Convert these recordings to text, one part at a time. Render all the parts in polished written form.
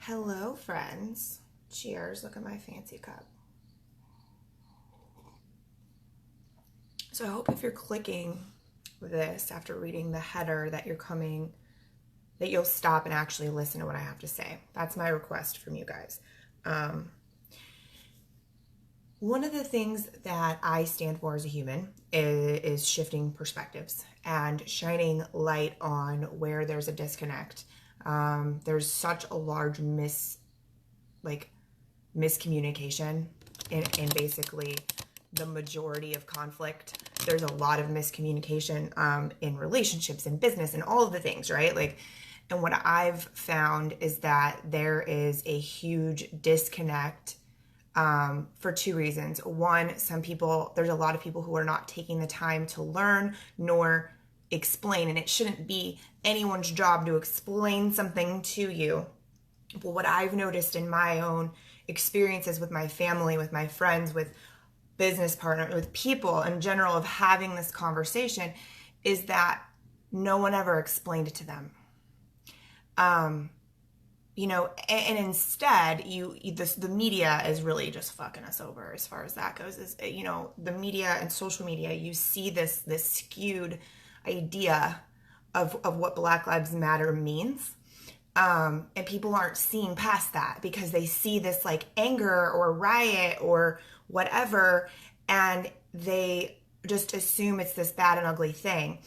Hello, friends. Cheers. Look at my fancy cup. So I hope if you're clicking this after reading the header that you'll stop and actually listen to what I have to say. That's my request from you guys. One of the things that I stand for as a human is shifting perspectives and shining light on where there's a disconnect. There's such a large miscommunication in basically the majority of conflict. There's a lot of miscommunication in relationships and business and all of the things, right? And what I've found is that there is a huge disconnect for two reasons. One, there's a lot of people who are not taking the time to learn nor explain, and it shouldn't be anyone's job to explain something to you. But what I've noticed in my own experiences with my family, with my friends, with business partners, with people in general, of having this conversation, is that no one ever explained it to them. And instead, the media is really just fucking us over as far as that goes. The media and social media, you see this skewed idea of what Black Lives Matter means. And people aren't seeing past that because they see this like anger or riot or whatever, and they just assume it's this bad and ugly thing.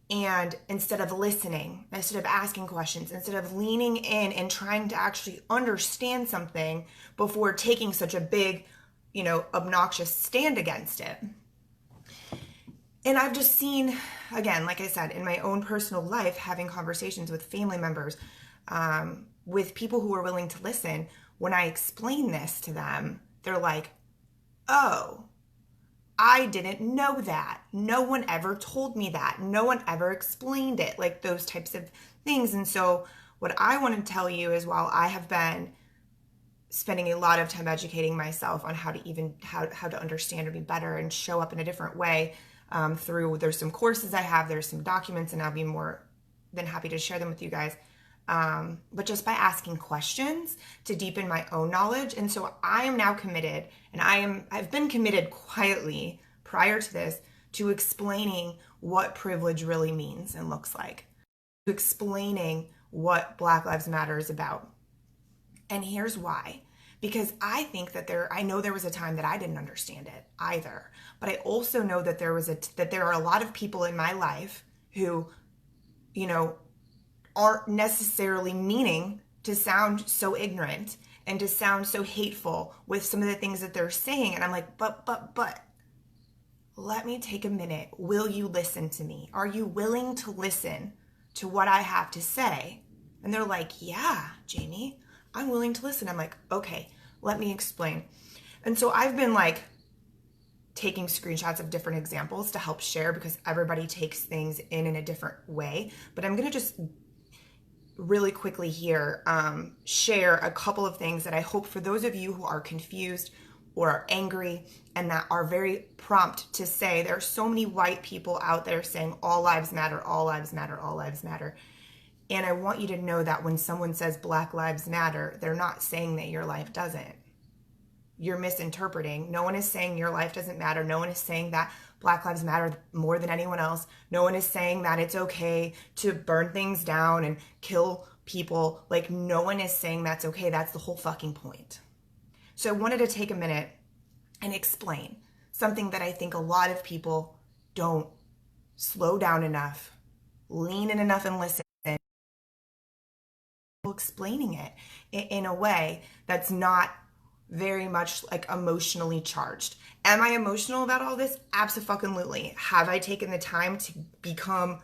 And instead of listening, instead of asking questions, instead of leaning in and trying to actually understand something before taking such a big, obnoxious stand against it. And I've just seen, again, like I said, in my own personal life, having conversations with family members, with people who are willing to listen, when I explain this to them, they're like, oh, I didn't know that. No one ever told me that. No one ever explained it, like those types of things. And so what I want to tell you is, while I have been spending a lot of time educating myself on how to understand or be better and show up in a different way, there's some courses I have, there's some documents, and I'll be more than happy to share them with you guys. But just by asking questions to deepen my own knowledge. And so I am now committed, and I've been committed quietly prior to this, to explaining what privilege really means and looks like, to explaining what Black Lives Matter is about. And here's why. Because I think that I know there was a time that I didn't understand it either. But I also know that there are a lot of people in my life who, aren't necessarily meaning to sound so ignorant and to sound so hateful with some of the things that they're saying. And I'm like, but, let me take a minute. Will you listen to me? Are you willing to listen to what I have to say? And they're like, yeah, Jamie, I'm willing to listen. I'm like, okay, let me explain. And so I've been taking screenshots of different examples to help share, because everybody takes things in a different way. But I'm going to just really quickly here share a couple of things that I hope, for those of you who are confused or are angry and that are very prompt to say, there are so many white people out there saying all lives matter, all lives matter, all lives matter. And I want you to know that when someone says Black Lives Matter, they're not saying that your life doesn't. You're misinterpreting. No one is saying your life doesn't matter. No one is saying that Black Lives Matter more than anyone else. No one is saying that it's okay to burn things down and kill people. No one is saying that's okay. That's the whole fucking point. So I wanted to take a minute and explain something that I think a lot of people don't slow down enough, lean in enough and listen. Explaining it in a way that's not very much emotionally charged. Am I emotional about all this? Absolutely. Have I taken the time to become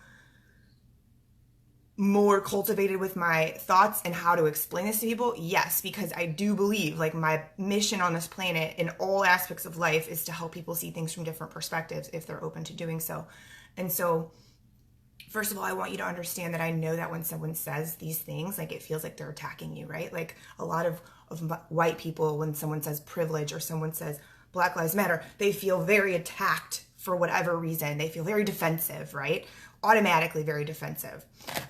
more cultivated with my thoughts and how to explain this to people? Yes, because I do believe my mission on this planet in all aspects of life is to help people see things from different perspectives if they're open to doing so. And so, first of all, I want you to understand that I know that when someone says these things, it feels like they're attacking you, right? A lot of white people, when someone says privilege or someone says Black Lives Matter, they feel very attacked for whatever reason. They feel very defensive, right? Automatically very defensive.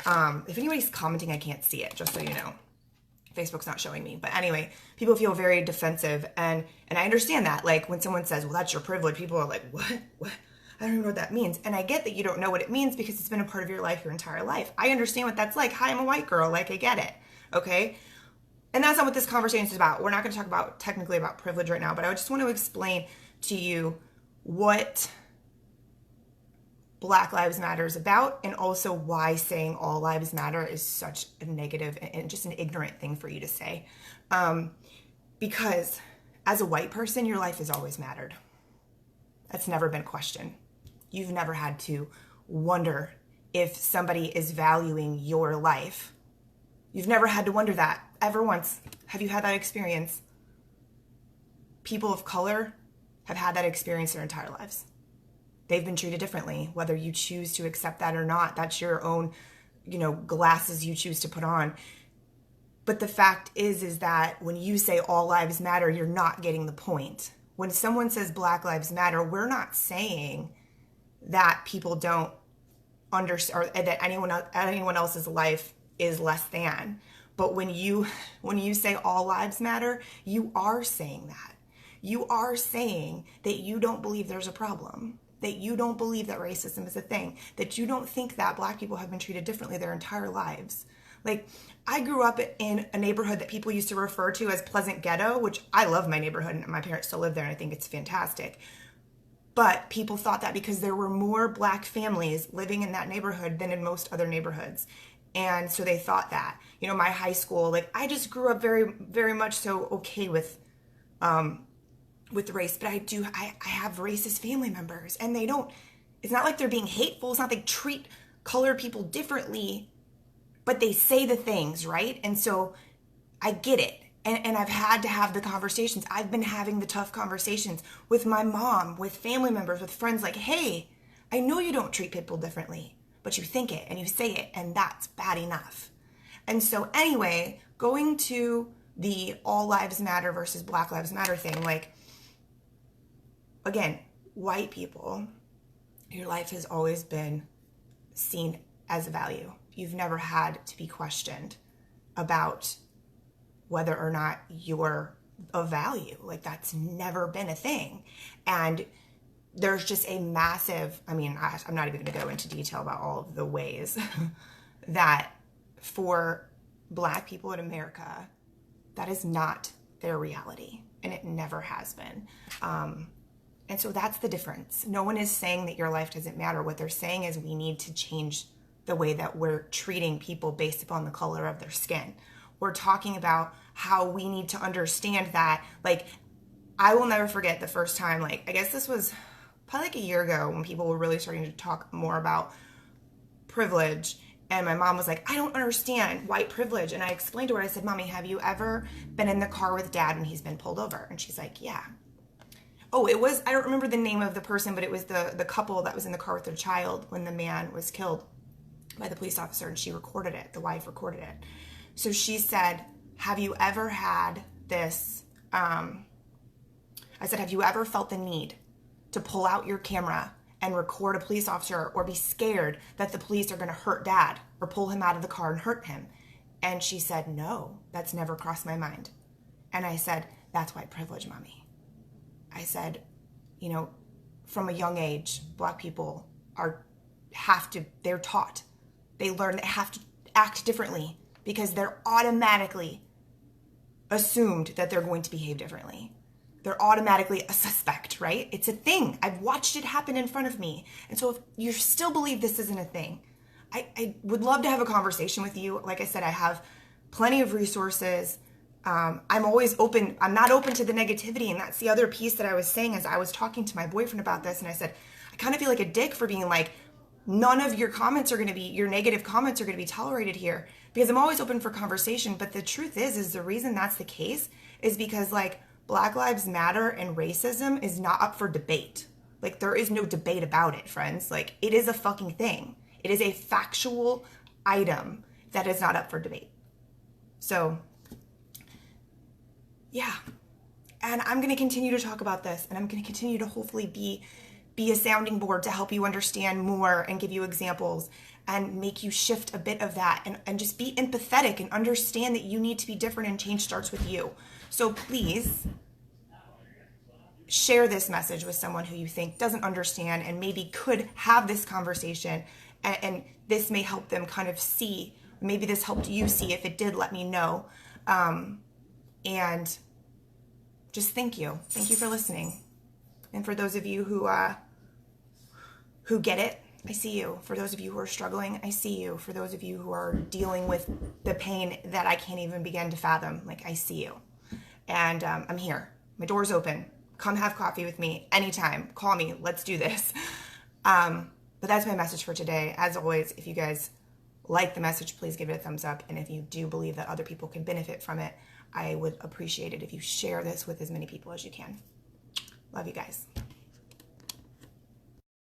If anybody's commenting, I can't see it, just so you know. Facebook's not showing me. But anyway, people feel very defensive. And I understand that. Like when someone says, well, that's your privilege, people are like, what? I don't even know what that means. And I get that you don't know what it means because it's been a part of your life your entire life. I understand what that's like. Hi, I'm a white girl. Like, I get it. Okay? And that's not what this conversation is about. We're not going to talk about technically about privilege right now, but I just want to explain to you what Black Lives Matter is about, and also why saying all lives matter is such a negative and just an ignorant thing for you to say. Because as a white person, your life has always mattered. That's never been questioned. You've never had to wonder if somebody is valuing your life. You've never had to wonder that ever once. Have you had that experience? People of color have had that experience their entire lives. They've been treated differently, whether you choose to accept that or not. That's your own, glasses you choose to put on. But the fact is that when you say all lives matter, you're not getting the point. When someone says Black Lives Matter, we're not saying that people don't understand, or that anyone else's life is less than. But when you say all lives matter, you are saying that. You are saying that you don't believe there's a problem, that you don't believe that racism is a thing, that you don't think that Black people have been treated differently their entire lives. Like, I grew up in a neighborhood that people used to refer to as Pleasant Ghetto, which I love my neighborhood, and my parents still live there, and I think it's fantastic. But people thought that because there were more Black families living in that neighborhood than in most other neighborhoods. And so they thought that. My high school, like, I just grew up very, very much so okay with race, but I have racist family members, and it's not like they're being hateful. It's not like they treat colored people differently, but they say the things, right? And so I get it. And I've had to have the conversations. I've been having the tough conversations with my mom, with family members, with friends, like, hey, I know you don't treat people differently, but you think it and you say it, and that's bad enough. And so anyway, going to the all lives matter versus Black Lives Matter thing, like, again, white people, your life has always been seen as a value. You've never had to be questioned about whether or not you're of value. Like, that's never been a thing. And there's just a massive, I'm not even going to go into detail about all of the ways that for Black people in America, that is not their reality. And it never has been. And so that's the difference. No one is saying that your life doesn't matter. What they're saying is we need to change the way that we're treating people based upon the color of their skin. We're talking about how we need to understand that, like, I will never forget the first time, like, I guess this was probably like a year ago when people were really starting to talk more about privilege. And my mom was like, I don't understand white privilege. And I explained to her, I said, Mommy, have you ever been in the car with Dad when he's been pulled over? And she's like, yeah. Oh, it was, I don't remember the name of the person, but it was the couple that was in the car with their child when the man was killed by the police officer, and she recorded it. The wife recorded it. So she said, have you ever had this, I said, have you ever felt the need to pull out your camera and record a police officer, or be scared that the police are going to hurt Dad or pull him out of the car and hurt him? And she said, no, that's never crossed my mind. And I said, that's white privilege, Mommy. I said, from a young age, Black people they're taught. They learn they have to act differently because they're automatically assumed that they're going to behave differently. They're automatically a suspect, right? It's a thing. I've watched it happen in front of me. And so if you still believe this isn't a thing, I would love to have a conversation with you. Like I said, I have plenty of resources. I'm always open. I'm not open to the negativity. And that's the other piece that I was saying as I was talking to my boyfriend about this. And I said, I kind of feel like a dick for being like, none of your comments are going to be, your negative comments are going to be tolerated here, because I'm always open for conversation. But the truth is the reason that's the case is because, like, Black Lives Matter and racism is not up for debate. Like, there is no debate about it, friends. Like, it is a fucking thing. It is a factual item that is not up for debate. So, yeah. And I'm going to continue to talk about this, and I'm going to continue to hopefully be be a sounding board to help you understand more and give you examples and make you shift a bit of that, and just be empathetic and understand that you need to be different and change starts with you. So please share this message with someone who you think doesn't understand and maybe could have this conversation, and this may help them kind of see. Maybe this helped you see. If it did, let me know. And just thank you. Thank you for listening. And for those of you who get it, I see you. For those of you who are struggling, I see you. For those of you who are dealing with the pain that I can't even begin to fathom, like, I see you. And I'm here. My door's open. Come have coffee with me anytime. Call me. Let's do this. But that's my message for today. As always, if you guys like the message, please give it a thumbs up. And if you do believe that other people can benefit from it, I would appreciate it if you share this with as many people as you can. Love you guys.